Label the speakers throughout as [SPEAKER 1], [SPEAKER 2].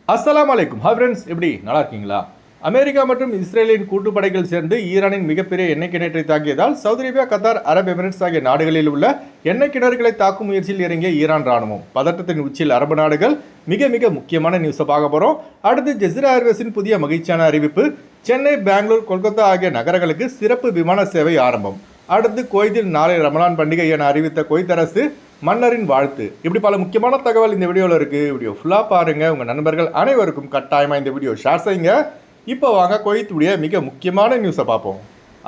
[SPEAKER 1] அஸ்ஸலாமு அலைக்கும். Hi friends, எப்படி நல்லா இருக்கீங்களா? அமெரிக்கா மற்றும் இஸ்ரேலின் கூட்டுப்படைகள் சேர்ந்து ஈரானின் மிகப்பெரிய எண்ணெய் கிணற்றை தாக்கியதால் சவுதி அரேபியா, கத்தார், அரபு எமிரேட்ஸ் ஆகிய நாடுகளில் உள்ள எண்ணெய் கிணறுகளை தாக்கும் முயற்சியில் இறங்கிய ஈரான் ராணுவம். பதட்டத்தின் உச்சியில் அரபு நாடுகள். மிக முக்கியமான நியூஸை பார்க்க போகிறோம். அடுத்து ஜெசிரா ஏர்வேஸின் புதிய மகிழ்ச்சியான அறிவிப்பு. சென்னை, பெங்களூர், கொல்கத்தா ஆகிய நகரங்களுக்கு சிறப்பு விமான சேவை ஆரம்பம். அடுத்து குவைத்தில் நாளை ரமலான் பண்டிகை என அறிவித்த குவைத் அரசு. மன்னரின் வாழ்த்து. இப்படி பல முக்கியமான தகவல் இந்த வீடியோவில் இருக்குது. வீடியோ ஃபுல்லாக பாருங்கள். உங்கள் நண்பர்கள் அனைவருக்கும் கட்டாயமாக இந்த வீடியோ ஷேர் செய்யுங்க. இப்போ வாங்க குவைத்துடைய மிக முக்கியமான நியூஸை பார்ப்போம்.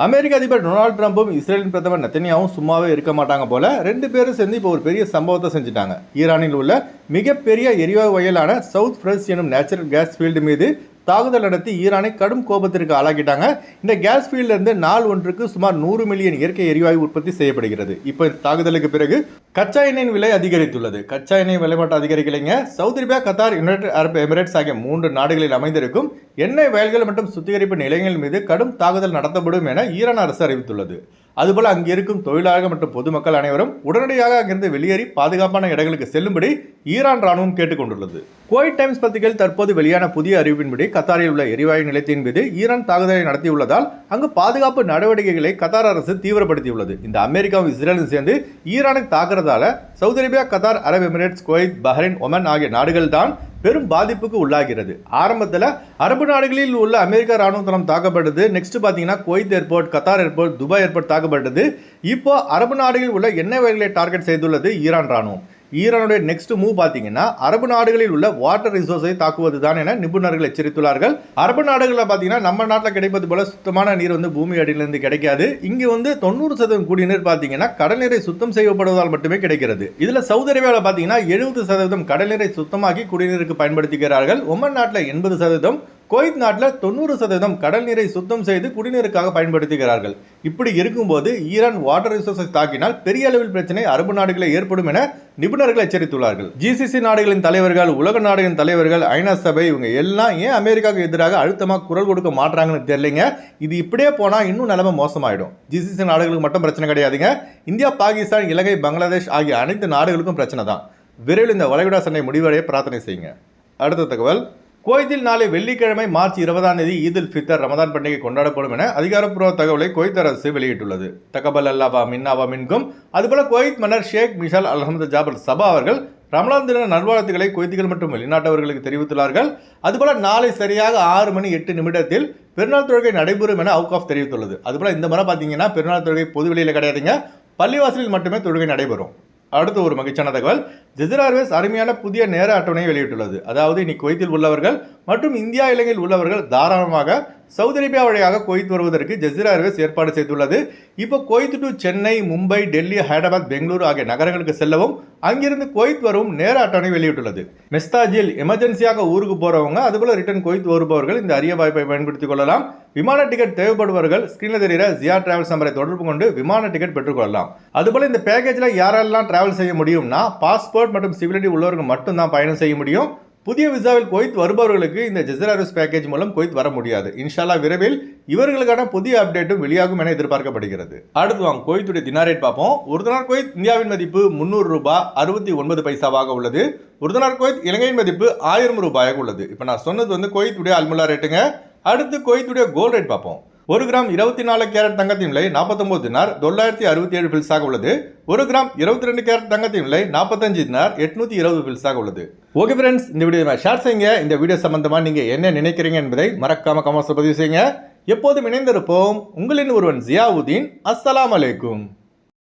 [SPEAKER 1] அமெரிக்க அதிபர் டொனால்டு ட்ரம்ப்பும் இஸ்ரேலின் பிரதமர் நெத்தன்யாவும் சும்மாவே இருக்க மாட்டாங்க போல. ரெண்டு பேரும் சேர்ந்து இப்போ ஒரு பெரிய சம்பவத்தை செஞ்சுட்டாங்க. ஈரானில் உள்ள மிகப்பெரிய எரிவாயு வயலான சவுத் ஃப்ரெஷ் எனும் நேச்சுரல் கேஸ் ஃபீல்டு மீது தாக்குதல் நடத்தி ஈரானை கடும் கோபத்திற்கு ஆளாக்கிட்டாங்க. இந்த கேஸ் ஃபீல்டிலிருந்து நாள் ஒன்றுக்கு சுமார் 100 மில்லியன் இயற்கை எரிவாயு உற்பத்தி செய்யப்படுகிறது. இப்போ இந்த தாக்குதலுக்கு பிறகு கச்சா எண்ணெயின் விலை அதிகரித்துள்ளது. கச்சா எண்ணெய் விலை மட்டும் அதிகரிக்கலைங்க. சவுதி அரேபியா, கத்தார், யுனைடெட் அரபு எமிரேட்ஸ் ஆகிய 3 நாடுகளில் அமைந்திருக்கும் எண்ணெய் வயல்கள் மற்றும் சுத்திகரிப்பு நிலையங்கள் மீது கடும் தாக்குதல் நடத்தப்படும் என ஈரான் அரசு அறிவித்துள்ளது. அதுபோல அங்கு இருக்கும் தொழிலாளர்கள் மற்றும் பொதுமக்கள் அனைவரும் உடனடியாக அங்கிருந்து வெளியேறி பாதுகாப்பான இடங்களுக்கு செல்லும்படி ஈரான் ராணுவம் கேட்டுக்கொண்டுள்ளது. குவைத் டைம்ஸ் பத்திரிகையில் தற்போது வெளியான புதிய அறிவிப்பின்படி கத்தாரில் உள்ள எரிவாயு நிலையத்தின் மீது ஈரான் தாக்குதலை நடத்தியுள்ளதால் அங்கு பாதுகாப்பு நடவடிக்கைகளை கத்தார் அரசு தீவிரப்படுத்தியுள்ளது. இந்த அமெரிக்காவும் இஸ்ரேலும் சேர்ந்து ஈரானை தாக்குறதால சவுதி அரேபியா, கத்தார், அரபு எமிரேட்ஸ், குவைத், பஹ்ரைன், ஒமன் ஆகிய நாடுகள் தான் பெரும் பாதிப்புக்கு உள்ளாகிறது. ஆரம்பத்தில் அரபு நாடுகளில் உள்ள அமெரிக்க ராணுவ தளம் தாக்கப்பட்டது. நெக்ஸ்ட் பார்த்தீங்கன்னா Kuwait airport, Qatar airport, Dubai airport தாக்கப்பட்டது. இப்போ அரபு நாடுகளில் உள்ள எண்ணெய் வயல்களை டார்கெட் செய்துள்ளது ஈரான் ராணுவம். ஈரானுடைய நெக்ஸ்ட் மூவ் பார்த்தீங்கன்னா அரபு நாடுகளில் உள்ள வாட்டர் ரிசோர்ஸை தாக்குவது தான் என நிபுணர்கள் எச்சரித்துள்ளார்கள். அரபு நாடுகளில் பார்த்தீங்கன்னா நம்ம நாட்டில் கிடைப்பது போல சுத்தமான நீர் பூமி அடியிலிருந்து கிடைக்காது. இங்கு 90% குடிநீர் பார்த்தீங்கன்னா கடல் நீரை சுத்தம் செய்யப்படுவதால் மட்டுமே கிடைக்கிறது. இதுல சவுதி அரேபியாவில் பார்த்தீங்கன்னா 70% கடல் நீரை சுத்தமாக்கி குடிநீருக்கு பயன்படுத்துகிறார்கள். ஒமன் நாட்டில் 80%, குவைத் நாட்டில் 90% கடல் நீரை சுத்தம் செய்து குடிநீருக்காக பயன்படுத்துகிறார்கள். இப்படி இருக்கும்போது ஈரான் வாட்டர் ரிசோர்ஸை தாக்கினால் பெரிய அளவில் பிரச்சனை அரபு நாடுகளில் ஏற்படும் என நிபுணர்கள் எச்சரித்துள்ளார்கள். ஜிசிசி நாடுகளின் தலைவர்கள், உலக நாடுகளின் தலைவர்கள், ஐநா சபை இவங்க எல்லாம் ஏன் அமெரிக்காவுக்கு எதிராக அழுத்தமாக குரல் கொடுக்க மாட்டாங்கன்னு தெரியலைங்க. இது இப்படியே போனா இன்னும் நிலைமை மோசமாயிடும். ஜிசிசி நாடுகளுக்கு மட்டும் பிரச்சனை கிடையாதுங்க. இந்தியா, பாகிஸ்தான், இலங்கை, பங்களாதேஷ் ஆகிய அனைத்து நாடுகளுக்கும் பிரச்சனை தான். விரைவில் இந்த வளைகுடா சண்டை முடிவடைய பிரார்த்தனை செய்யுங்க. அடுத்த தகவல். குவைத்தில் நாளை வெள்ளிக்கிழமை மார்ச் 20ஆம் தேதி ஈத் உல் ஃபித்ர் ரமதான் பண்டிகை கொண்டாடப்படும் என அதிகாரப்பூர்வ தகவலை குவைத் அரசு வெளியிட்டுள்ளது. தகபல் அல்லாஹ் மின்னாவா மின்கும். அதுபோல குவைத் மன்னர் ஷேக் மிஷால் அல்ஹமது ஜாபர் சபா அவர்கள் ரமலான் தின நல்வாழ்த்துக்களை குவைத்திகள் மற்றும் வெளிநாட்டவர்களுக்கு தெரிவித்துள்ளார்கள். அதுபோல நாளை சரியாக 6:08 பெருநாள் தொழுகை நடைபெறும் என அவுகாஃப் தெரிவித்துள்ளது. அதுபோல இந்த முறை பார்த்தீங்கன்னா பெருநாள் தொழுகை பொது வெளியில் கிடையாதுங்க, பள்ளிவாசலில் மட்டுமே தொழுகை நடைபெறும். அடுத்து ஒரு மகிழ்ச்சியான தகவல். ஜெசிரா ஏர்வேஸ் அருமையான புதிய நேர அட்டவணையை வெளியிட்டுள்ளது. அதாவது இனி குவைத்தில் உள்ளவர்கள் மற்றும் இந்தியா, இலங்கையில் உள்ளவர்கள் தாராளமாக சவுதி அரேபியா வழியாக குவைத் வருவதற்கு ஜெசிரா ஏர்வேஸ் ஏற்பாடு செய்துள்ளது. இப்போ குவைத் டு சென்னை, மும்பை, டெல்லி, ஹைதராபாத், பெங்களூரு ஆகிய நகரங்களுக்கு செல்லவும் அங்கிருந்து குவைத் வரவும் நேர அட்டவணை வெளியிட்டுள்ளது. மெஸ்தாஜில் எமர்ஜென்சியாக ஊருக்கு போறவங்க, அதுபோல ரிட்டர்ன் குவைத் வருபவர்கள் இந்த அரிய வாய்ப்பை பயன்படுத்திக் கொள்ளலாம். விமான டிக்கெட் தேவைப்படுபவர்கள் ஸ்கிரீனில் தெரிகிற ஜியா டிராவல்ஸ் நம்பரை தொடர்பு கொண்டு விமான டிக்கெட் பெற்றுக்கொள்ளலாம். அதுபோல இந்த பேக்கேஜில் யாரெல்லாம் டிராவல் செய்ய முடியும்னா பாஸ்போர்ட் மற்றும் சிவிலிட்டி உள்ளவர்கள் மட்டும்தான் பயணம் செய்ய முடியும். புதிய விசாவில் குவைத் வருபவர்களுக்கு இந்த ஜெசிரா ஏர்வேஸ் பேக்கேஜ் மூலம் குவைத் வர முடியாது. இன்ஷால்லா விரைவில் இவர்களுக்கான புதிய அப்டேட்டும் வெளியாகும் என எதிர்பார்க்கப்படுகிறது. அடுத்து வாங்க குவைத்துடைய தினார் ரேட் பார்ப்போம். ஒரு தினார் குவைத் இந்தியாவின் மதிப்பு 300 ரூபாய் 69 பைசாவாக உள்ளது. ஒரு தினார் குவைத் இலங்கையின் மதிப்பு 1000 ரூபாயாக உள்ளது. இப்போ நான் சொன்னது குவைத்துடைய அல்முல்லா ரேட்டுங்க. அடுத்து குவைத்துடைய கோல்ட் ரேட் பார்ப்போம். 1 கிராம் 24 கேரட் தங்கத்தின் விலை 49 தினார் 967 பில்ஸாக உள்ளது. 1 கிராம் 22 கேரட் தங்கத்தின் விலை 45 தினார் 820 பில்ஸாக உள்ளது. ஓகே ஃப்ரெண்ட்ஸ், இந்த வீடியோ ஷேர் செய்யுங்க. இந்த வீடியோ சம்பந்தமா நீங்க என்ன நினைக்கிறீங்க என்பதை மறக்காம கமெண்ட்ஸ்ல பதிவு செய்யுங்க. எப்போதும் இணைந்திருப்போம். உங்களின் ஒருவன் ஜியாவுதீன். அஸ்ஸலாமு அலைக்கும்.